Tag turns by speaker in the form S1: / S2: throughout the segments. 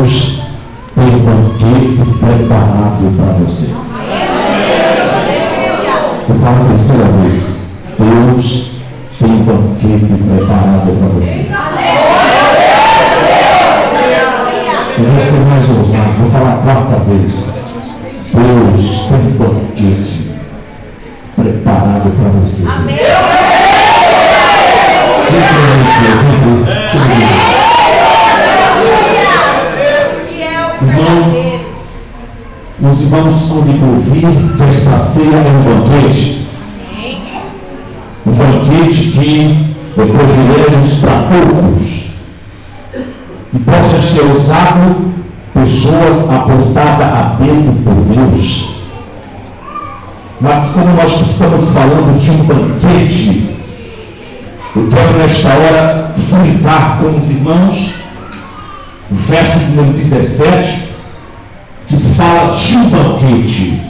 S1: Deus tem um banquete preparado para você. Eu falo a terceira vez. Deus tem um banquete preparado para você. Eu vou ser mais ousado, vou falar a quarta vez. Deus tem um banquete preparado para você. Os irmãos vão me ouvir que esta ceia é um banquete. Um banquete que é privilégios para poucos. E possa ser usado pessoas apontadas a dedo por Deus. Mas como nós estamos falando de um banquete, eu quero nesta hora frisar com os irmãos o verso número 17, que fala de um banquete.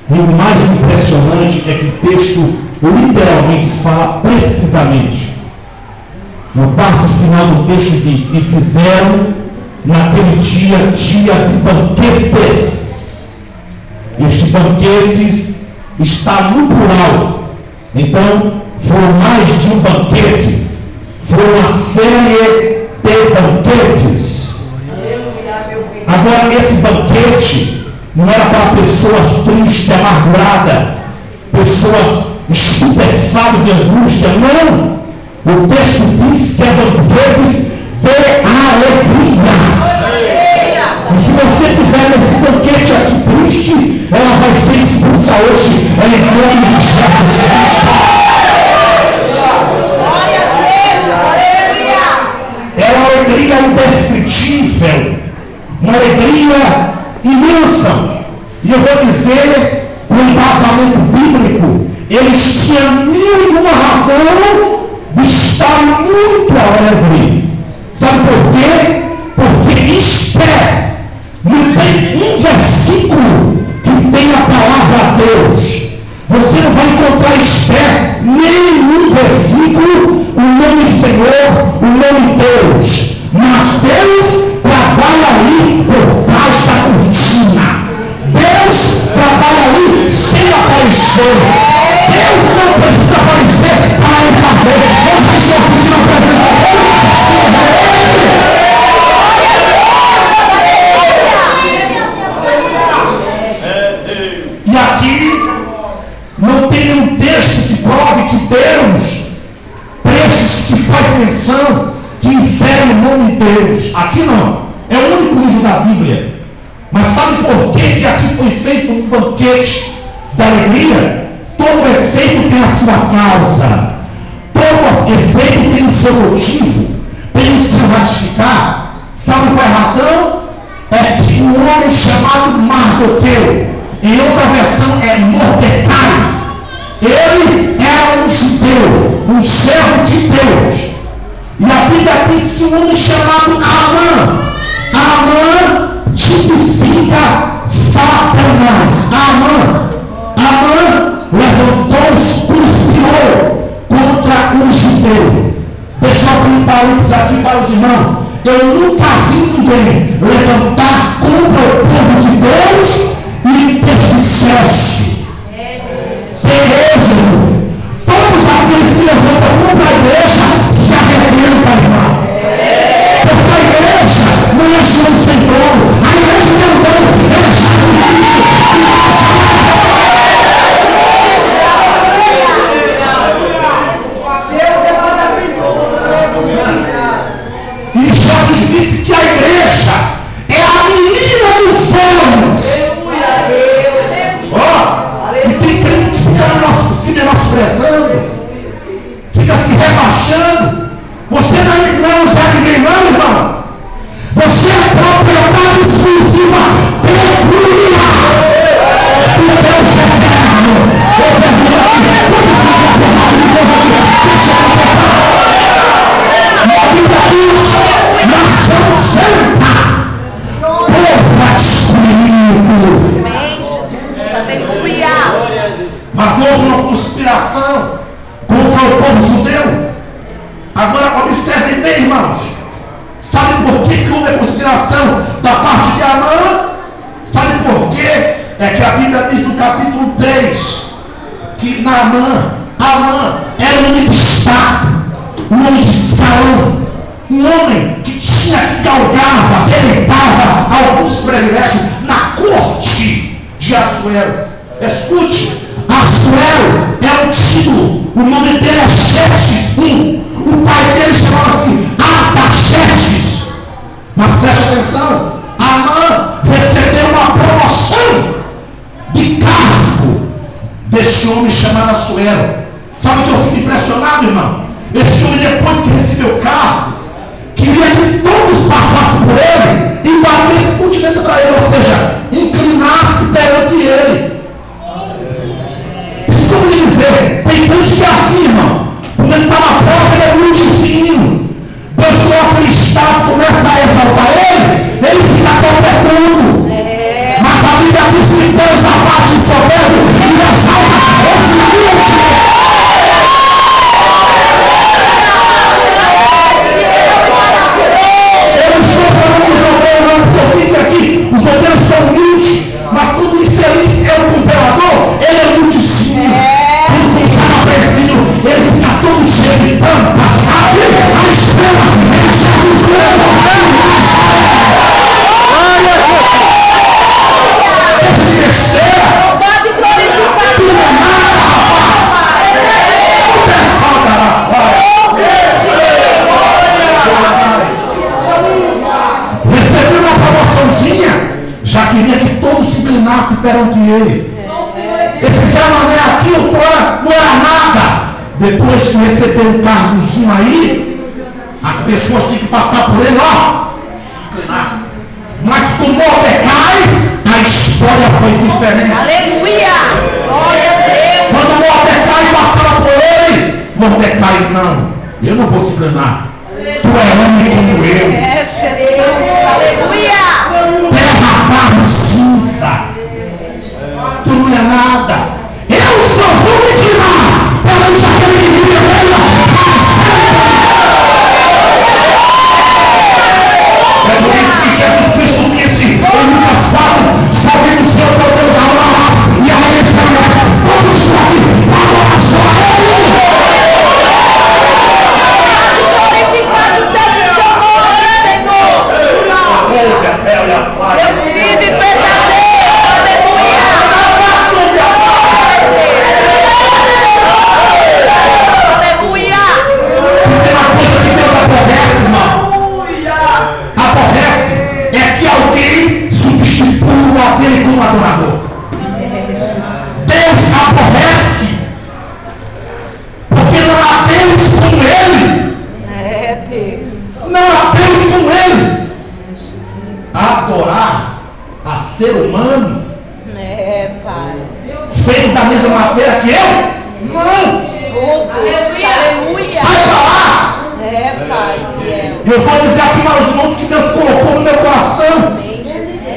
S1: E o mais impressionante é que o texto literalmente fala precisamente. Na parte final do texto diz: e fizeram naquele dia de banquetes. Este banquetes está no plural. Então, foram mais de um banquete. Foi uma série de banquetes. Agora, esse banquete não era para pessoas tristes, amarguradas, pessoas estupefadas de angústia. Não! O texto diz que é banquetes de alegria. E se você tiver nesse banquete aqui triste, ela vai ser expulsa hoje em nome de Jesus Cristo. É uma alegria indescritível, uma alegria imensa. E eu vou dizer, o embasamento bíblico, eles tinham 1001 razão de estar muito alegre. Sabe por quê? Porque Esther não tem um versículo que tenha a palavra Deus. Você não vai encontrar Esther nenhum versículo, o nome Senhor, o nome Deus. Mas Deus trabalha ali por trás da cortina. Deus trabalha ali sem aparecer. Deus não precisa aparecer para ele fazer. Você está sentindo a presença dele? E aqui não tem um texto que prove que Deus, para esses que faz menção, que insere o nome de Deus. Aqui não. É o único livro da Bíblia. Mas sabe por que aqui foi feito um banquete da alegria? Todo efeito tem a sua causa. Todo efeito tem o seu motivo. Tem o seu ratificar. Sabe qual é a razão? É que um homem chamado Mardoqueu, em outra versão é Mordecai, ele era um judeu, um servo de Deus. E a Bíblia diz que um homem chamado Amã tipifica Satanás. Amã levantou-se, conspirou contra um judeu. Deixa eu perguntar aqui para os irmãos. Eu nunca vi ninguém levantar contra o povo de Deus e ter sucesso. Tereza, todos aqueles que levantam contra a igreja se arrebentam, irmão. Porque a igreja não é chão sem dono. A igreja não é dono, ela é chave de Cristo. E Jesus disse que a igreja é a menina dos sonhos. E tem crente que fica se menosprezando, fica se rebaixando. Você não é usar ninguém não, irmão. Você é propriedade exclusiva pecúlia do Deus eterno. A Bíblia diz, nação santa, Sabe por que houve a conspiração da parte de Amã? Sabe por quê? É que a Bíblia diz no capítulo 3 que Amã era um homem de estado, um homem de escalão, um homem que tinha que galgava, deleitava alguns privilégios na corte de Assuero. Escute, Assuero é um título, o nome dele é Xerxes I. O pai dele chamava-se Artaxerxes. Mas preste atenção, Amã recebeu uma promoção de cargo desse homem chamado Assuero. Sabe o que eu fico impressionado, irmão? Esse homem, depois que recebeu o cargo, queria que todos passassem por ele e batessem continência para ele, ou seja, inclinasse perante ele. Isso como dizer, tem gente que é assim, irmão. Quando ele está na prova, ele é muito sininho. Deus coloca aquele estado, começa a exaltar ele fica completando. Mas a Bíblia diz que Deus abate o soberbo e exalta os humildes. Eu estou falando dos obreiros, porque eu fico aqui, os obreiros são humildes, mas todo infeliz é o imperador, ele é muito sininho. Ele fica aparecendo, ele fica todo cheio de tampa. A estrela, essa estrela. Essa besteira.
S2: Pode glorificar.
S1: Tu não é nada, rapaz. Tu é foda, rapaz. Recebeu uma promoçãozinha, já queria que todos se inclinassem perante ele. Esse Zé Mané aqui não era nada. Depois que recebeu um cargozinho aí, as pessoas têm que passar por ele, ó, se inclinar. Mas com Mordecai, a história foi diferente.
S2: Aleluia! Glória a Deus!
S1: Quando Mordecai passava por ele, Mordecai, não, eu não vou se inclinar. Tu é homem como eu.
S2: É, Jesus! Aleluia!
S1: Terra, carne, cinza. Tu não é nada. Eu só vou me inclinar perante aquele que vive é por isso que Jesus Cristo disse em Lucas 4, sabendo o seu poder da alma e a resposta, vamos aqui, agora só
S2: Glorificado seja o seu nome, Senhor! Deus vive e verdadeiro! Aleluia! Aleluia!
S1: Tem uma coisa que Deus aborrece, irmão. Aborrece é que alguém substitua aquele como adorador. Deus aborrece porque não há Deus como ele.
S2: É, Deus!
S1: Não há Deus como ele. Adorar a ser humano
S2: É, Pai!
S1: feito da mesma maneira que eu? Não.
S2: Aleluia!
S1: Sai pra lá.
S2: É, Pai!
S1: Eu vou dizer aqui para os irmãos que Deus colocou no meu coração.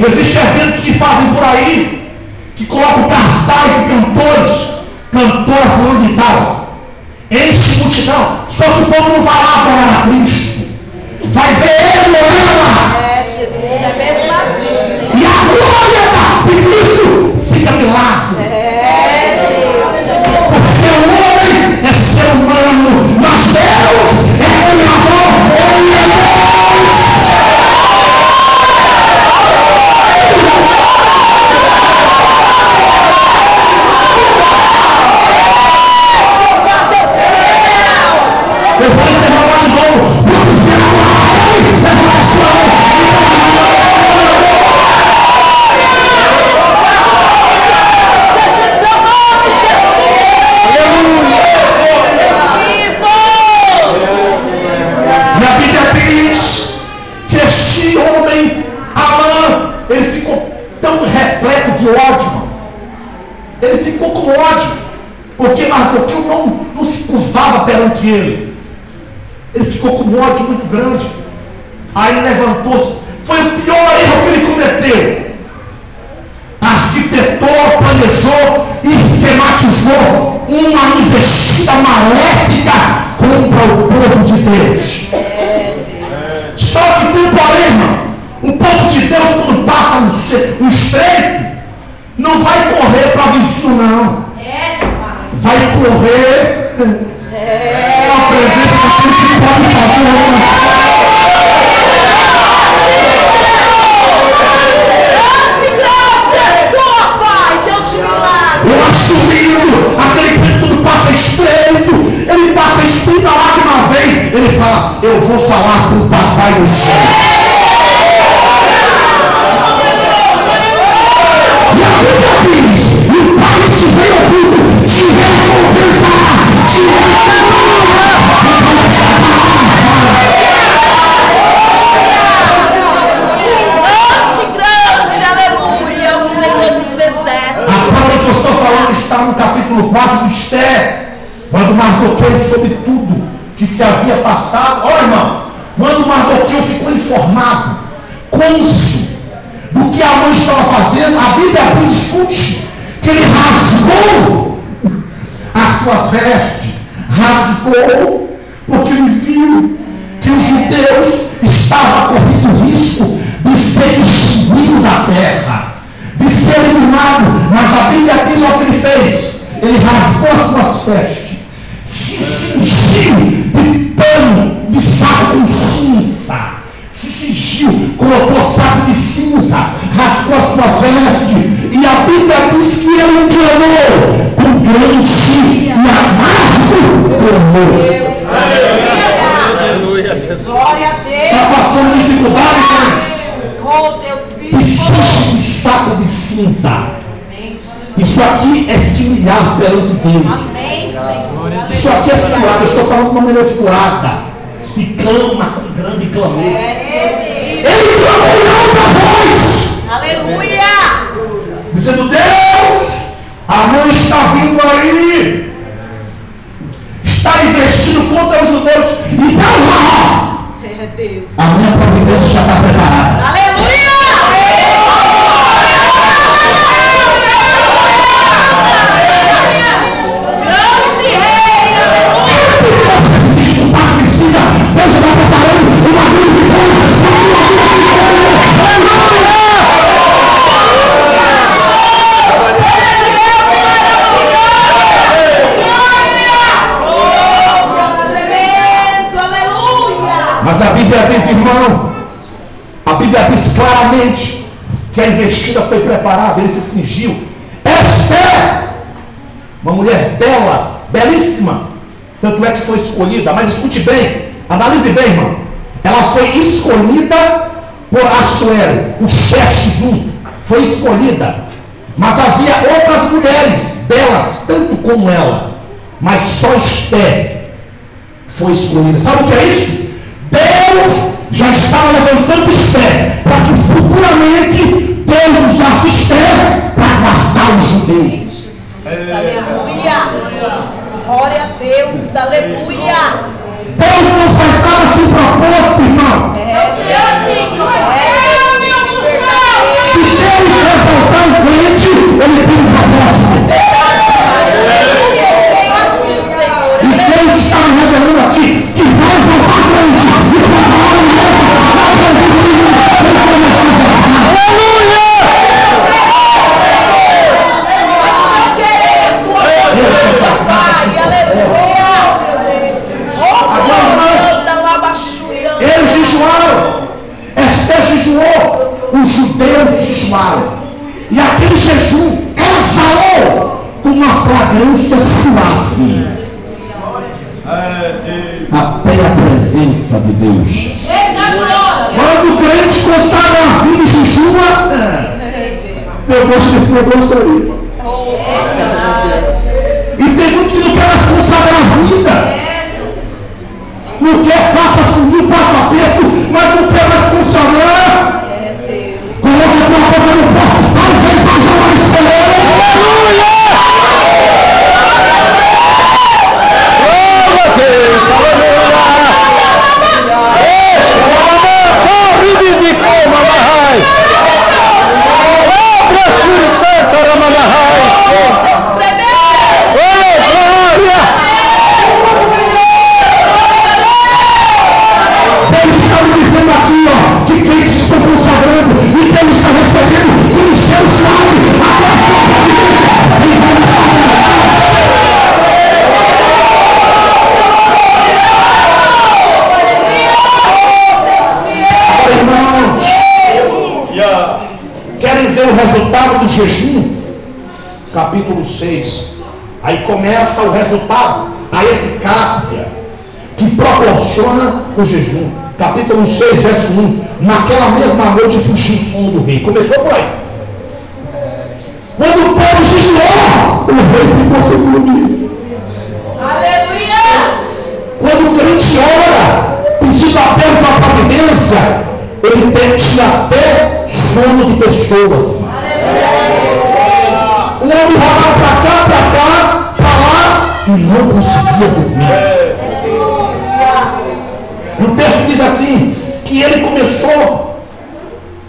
S1: Existem eventos que fazem por aí, que colocam cartaz de cantores, cantora falando de tal. Enche multidão. Só que o povo não vai lá adorar a Cristo. Vai ver ele ou ela.
S2: É, Jesus! É mesmo assim!
S1: E a glória de Cristo fica de lado.
S2: É, Deus!
S1: Porque o homem é ser humano, mas Deus é Criador, ele é Deus. Eu vou interrogar de novo. Vamos ver E a Bíblia diz que este homem, Amã, ele ficou tão repleto de ódio, irmão. Ele ficou com ódio, porque não se curvava perante ele. Ele ficou com um ódio muito grande. Aí levantou-se. Foi o pior erro que ele cometeu. Arquitetou, planejou e esquematizou uma investida maléfica contra o povo de Deus. Só que de Deus, quando passa um estreito, não vai correr para vizinho, não. Vai correr a presença daquele que pode fazer alguma coisa. Eu acho lindo aquele que tudo passa estreito, ele passa estreito, a lágrima vem, ele fala, eu vou falar com o papai do céu. E a Bíblia diz, o Pai te veio oculto, te recompensará, te A que eu estou falando está no capítulo 4 de Esther, quando Mardoqueu soube tudo que se havia passado. Olha, irmão, quando Mardoqueu ficou informado, cônscio do que a mãe estava fazendo, a Bíblia diz, escute, que ele rasgou as suas vestes, rasgou, porque ele viu que os judeus estavam correndo risco de ser extinguidos da terra, de ser eliminado. Mas a Bíblia diz o que ele fez: ele rasgou as suas vestes, se cingiu de pano, de saco com cinza, se cingiu, colocou saco de cinza, rasgou as suas vestes, e a Bíblia diz que ele clamou com grande e amargo clamor.
S2: Glória a Deus.
S1: Está passando dificuldade, gente?
S2: Oh, Deus,
S1: Precisa de saco de cinza. Isso aqui é se humilhar perante Deus.
S2: Amém, Senhor.
S1: Isso aqui é figurado. Eu estou falando de uma maneira figurada. E clama com grande clamor. Ele clamou em alta voz.
S2: Aleluia.
S1: Dizendo: Deus, a mãe está vindo aí. Está investindo contra os judeus. Então lá.
S2: Deus.
S1: A minha providência já está preparada.
S2: Aleluia. Grande rei.
S1: Deus está preparando uma vida de Deus. Mas a Bíblia diz, irmão, a Bíblia diz claramente que a investida foi preparada, ele se cingiu. Esther, uma mulher bela, belíssima, tanto é que foi escolhida. Mas escute bem, analise bem, irmão. Ela foi escolhida por Assuero, o chefe foi escolhida. Mas havia outras mulheres belas, tanto como ela, mas só Esther foi escolhida. Sabe o que é isso? Deus já estava levantando Esther para que futuramente Deus usasse Esther para guardar os judeus.
S2: Aleluia. Glória a Deus. Aleluia.
S1: Deus não faz nada sem propósito, irmão. Se Deus exaltar o crente, ele tem um propósito. E Deus está me revelando aqui que vai exaltar o crente. Eles jejuaram. Esther jejuou. Os judeus jejuaram. E aquele jejum exalou com uma fragrância suave até a presença de Deus. Quando o crente consagra a vida e jejua, eu gosto desse negócio aí. E tem muito que não quer mais consagrar a vida. Não quer, passa fundir, passa aperto, mas não quer mais funcionar. Coloca a tua boca no poste, talvez seja mais esperança. Aleluia! Glória a Deus, aleluia! Corre de como, Amarrai! Obra Espírito Amarrai! Oh, glória! Deus está me dizendo aqui, ó, que crentes estão consagrando e Deus está recebendo e os seus lábios até a sua providência em nome de irmãos, querem ver o resultado do jejum? Capítulo 6. Aí começa o resultado, a eficácia que proporciona o jejum. Capítulo 6, verso 1. Naquela mesma noite fugiu o sono do rei. Começou por aí. Quando o povo jejuou, o rei ficou sem dormir.
S2: Aleluia!
S1: Quando o crente ora, pedindo apoio para a providência, ele tinha até sono de pessoas. O homem rolava para lá, e não conseguia dormir. O texto diz assim, que ele começou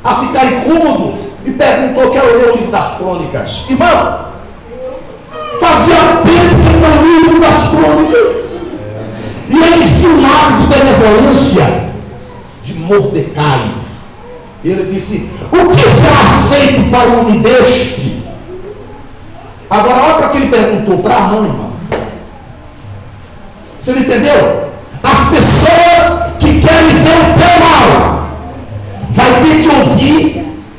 S1: a ficar incômodo e perguntou, quero ler o livro das crônicas. Irmão, fazia tempo que não li o livro das crônicas. E ele viu um hábito de benevolência de Mordecai. E ele disse, o que será feito para o homem deste? Agora olha para que ele perguntou para a mãe, irmão. Você não entendeu? As pessoas que querem ver o teu mal vai ter que ouvir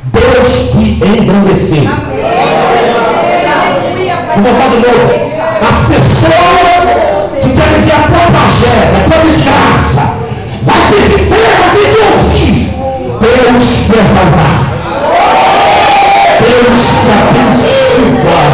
S1: Deus te engrandecer. Vou botar de novo. As pessoas que querem ver a tua tragédia, a tua desgraça, vai ter que ouvir Deus te exaltar. Deus te abençoar.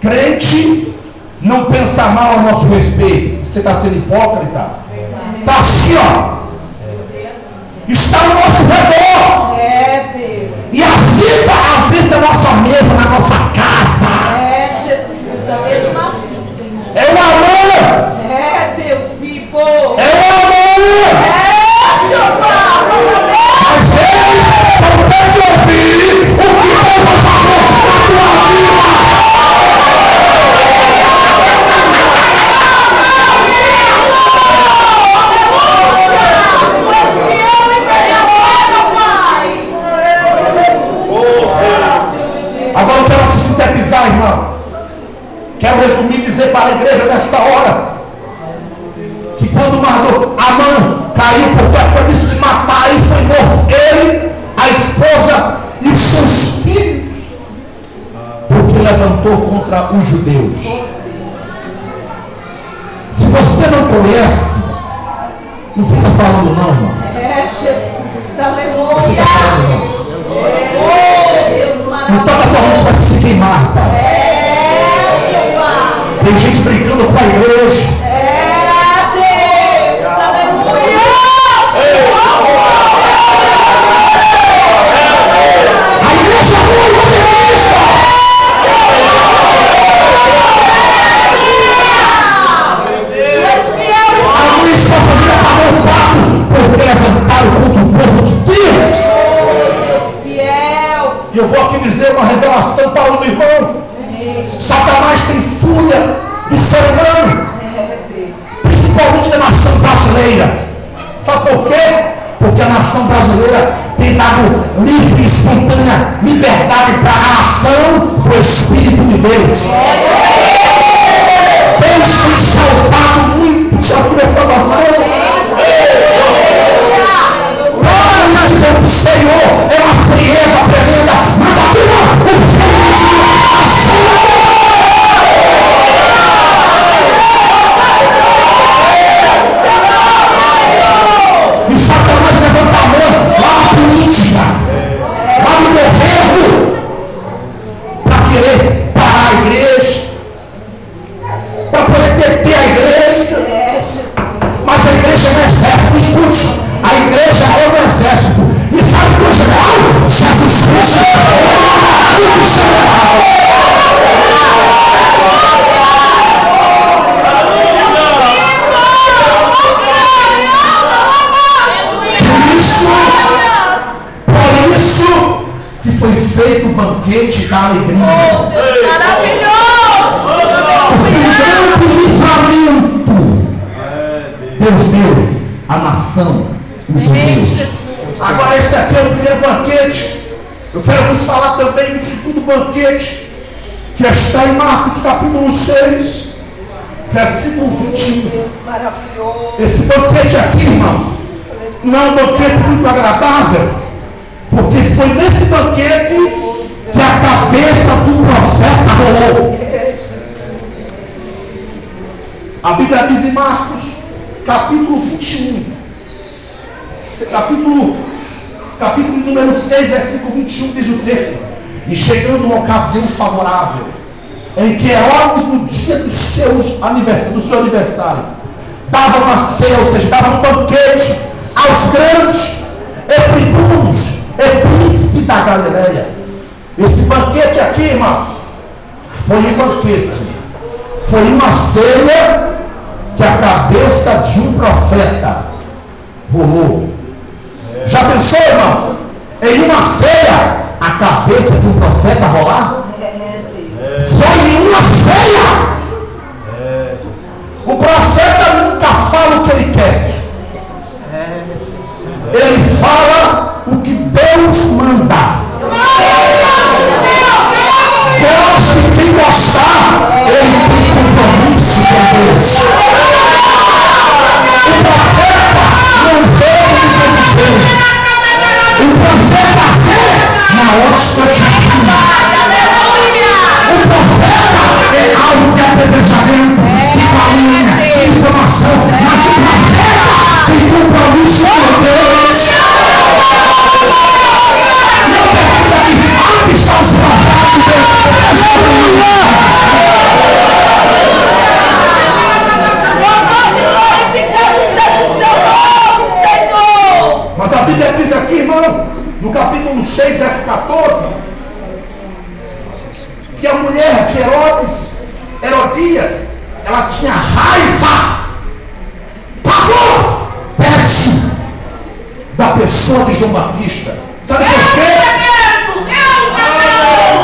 S1: Crente não pensa mal a nosso respeito. Você está sendo hipócrita. Está assim, ó. Está ao nosso redor. E assista a nossa mesa na nossa casa. É o amor. É o amor. Mas eles não podem ouvir o que Deus vai fazer na tua vida. Agora eu quero sintetizar, irmão. Quero resumir e dizer para a igreja nesta hora que quando Amã caiu porque a polícia de matar e foi morto ele, a esposa e os seus filhos, porque levantou contra os judeus. Se você não conhece, não fica falando não, irmão. Não fica falando não. Não toca falando para se queimar, pai. Tem gente brincando com a igreja. A igreja é boa e modernista. A luz da família pagou o pato porque levantaram contra o povo de Deus. E eu vou aqui dizer uma revelação para o irmão. Satanás tem fúria do ser humano, principalmente da nação brasileira. Sabe por quê? Porque a nação brasileira tem dado livre e espontânea liberdade para a ação do Espírito de Deus. Deus tem salvado muito, já viu essa informação? Glória do Senhor, é uma frieza tremenda, mas aqui não, e Satanás levanta a mão lá na política,
S3: foi feito o banquete da alegria.
S2: Maravilhoso!
S3: Porque o grande livramento Deus deu à nação, os judeus. Agora esse aqui é o primeiro banquete. Eu quero vos falar também do segundo banquete, que está em Marcos capítulo 6, versículo 21. Esse banquete aqui, irmão, não é um banquete muito agradável, porque foi nesse banquete que a cabeça do profeta rolou. A Bíblia diz em Marcos capítulo 21, capítulo número 6, versículo 21, diz o texto: e chegando uma ocasião favorável, em que Herodes, no dia do seu aniversário, dava uma ceia, ou seja, dava um banquete aos grandes e tribunos e príncipes da Galileia. Esse banquete aqui, irmão, foi um banquete, foi uma ceia que a cabeça de um profeta rolou. Já pensou, irmão, em uma ceia a cabeça de um profeta rolar? Foi em uma ceia. O profeta nunca fala o que ele quer. Ele fala o que Deus manda. Goste quem gostar, ele tem compromisso com Deus. O profeta não veio de Deus. O profeta vê na ótica divina. O profeta é algo que é apedrejamento, que calúnia, que informação, mas o profeta tem compromisso com Deus. Não pergunta aqui, onde estão os profetas de Deus? Mas a Bíblia diz aqui, irmão, no capítulo 6, verso 14, que a mulher de Herodias, ela tinha raiva, pavor, peste da pessoa de João Batista. Sabe por quê?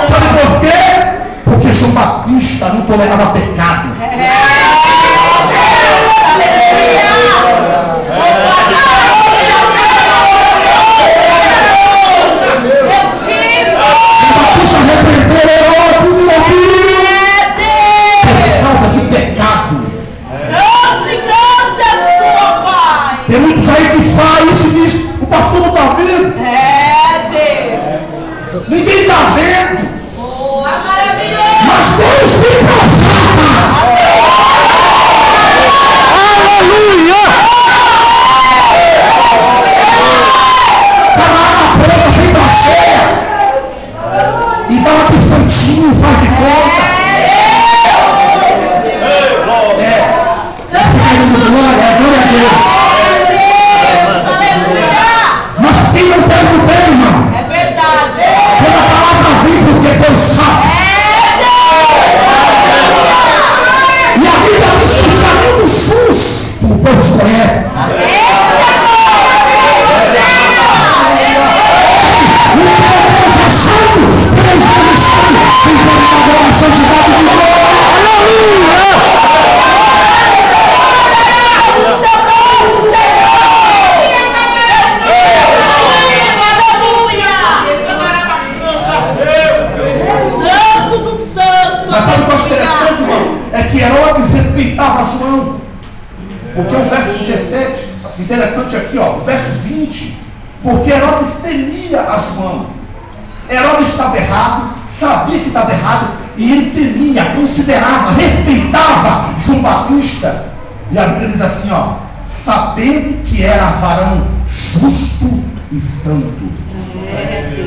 S3: Sabe por quê? Porque João Batista não tolerava pecado. Batista repreendeu Herodes por causa de pecado. Tem muitos aí que faz isso e diz: o pastor não está vendo. Ninguém está vendo. Mas Deus tem profeta. Aleluia! Camarada preta vem pra ceia e dá uma pistantinha, faz de conta. Glória a Deus. Mas quem não tem, não tem, irmão. É verdade. Quando a palavra vem, porque Deus sabe. E a Bíblia diz que os caminhos justos, Deus conhece. Mas sabe o que é interessante, irmão? É que Herodes respeitava João. Porque o verso 17, interessante aqui, ó, o verso 20, porque Herodes temia a João. Herodes estava errado, sabia que estava errado, e ele temia, considerava, respeitava João Batista. E a Bíblia diz assim, ó, sabendo que era varão justo e santo.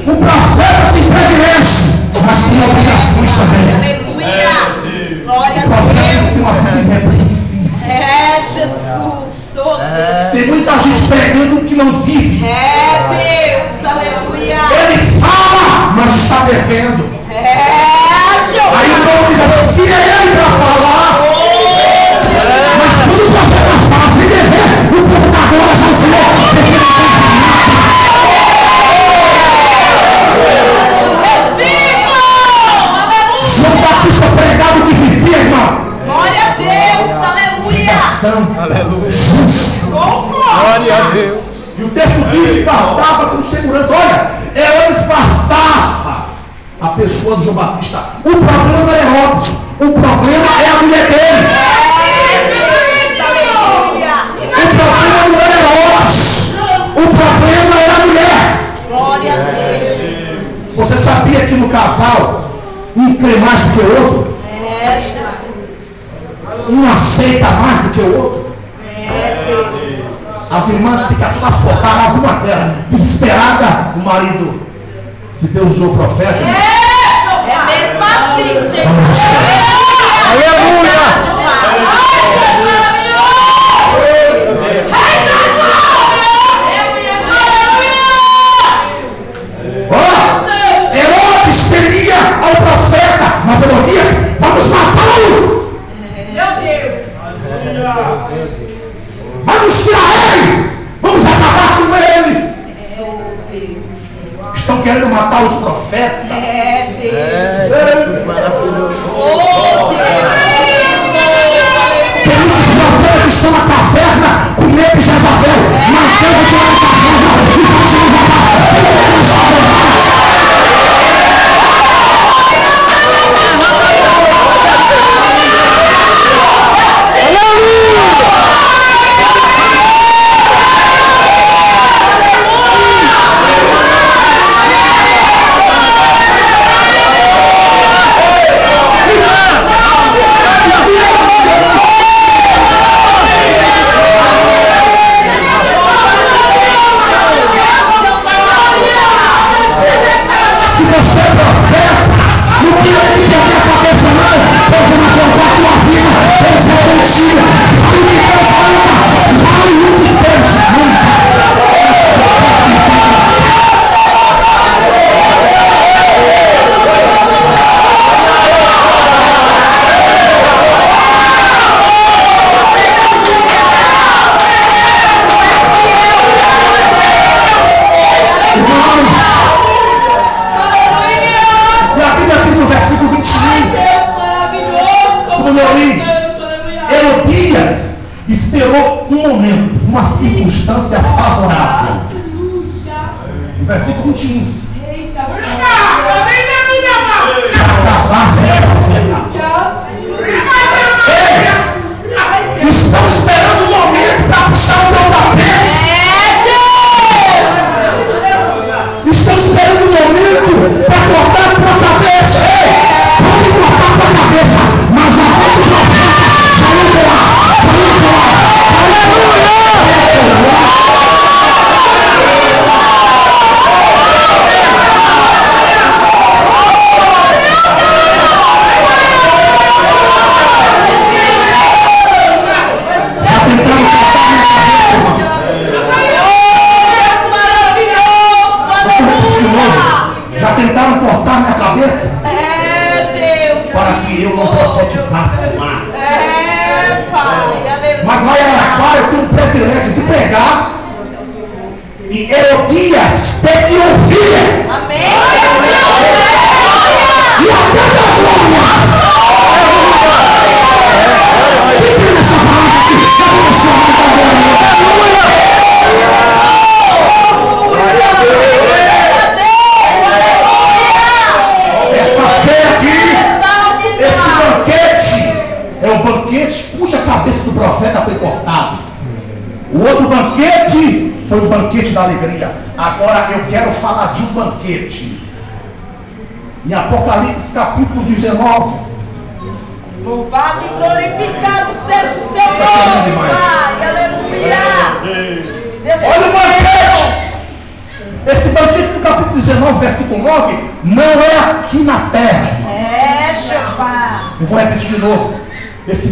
S3: O profeta tem privilégio, mas tem obrigações também.
S2: Aleluia! Glória
S3: O profeta tem uma vida
S2: a Deus!
S3: irrepreensível.
S2: Jesus!
S3: Tem muita gente pregando que não vive.
S2: Deus! Aleluia!
S3: Ele fala, mas está devendo. Aí o povo diz assim, que é ele para falar? Mas quando o profeta fala, sem dever, o povo da glória já falou. a pessoa de João Batista. O problema não é Herodes, o problema é a mulher dele. O problema não é Herodes, o problema é a mulher.
S2: Glória a Deus.
S3: Você sabia que no casal, um crê mais do que o outro? Um aceita mais do que o outro? As irmãs ficam todas focadas, algumas delas, desesperada, o marido, se Deus usou o profeta.
S2: É mesmo assim,
S3: Vamos esperar.
S2: Aleluia!
S3: Herodes temia ao profeta, mas Herodes, vamos matá-lo! Vamos tirar ele! Vamos acabar com ele! Estão querendo matar os profetas? Tem muitos profetas que estão na caverna com medo de Jezabel, mas Deus vai tirar a caverna e vai te levar. Herodias esperou um momento, uma circunstância favorável. Versículo 21. Estão esperando um momento para puxar o meu tapete. Estão esperando um momento para cortar a tua cabeça. Pode cortar a tua cabeça, mas a voz do profeta vai voar. Já tentaram cortar minha cabeça? Para que eu não profetizasse mais. Mas lá em Araquara eu tenho um privilégio de pegar e Herodias tem que ouvir.
S2: Amém.
S3: E até da glória. Fique nessa palavra aqui. Esta ceia aqui, esse banquete, é o banquete cuja cabeça do profeta foi cortada. O outro banquete foi o banquete da alegria. Agora eu quero falar de um banquete. Em Apocalipse capítulo 19.
S2: Louvado e glorificado seja o
S3: Isso aqui é lindo
S2: Senhor.
S3: demais.
S2: Aleluia.
S3: Olha o banquete. Esse banquete no capítulo 19, versículo 9, não é aqui na terra.
S2: Jeová.
S3: Eu vou repetir de novo. Esse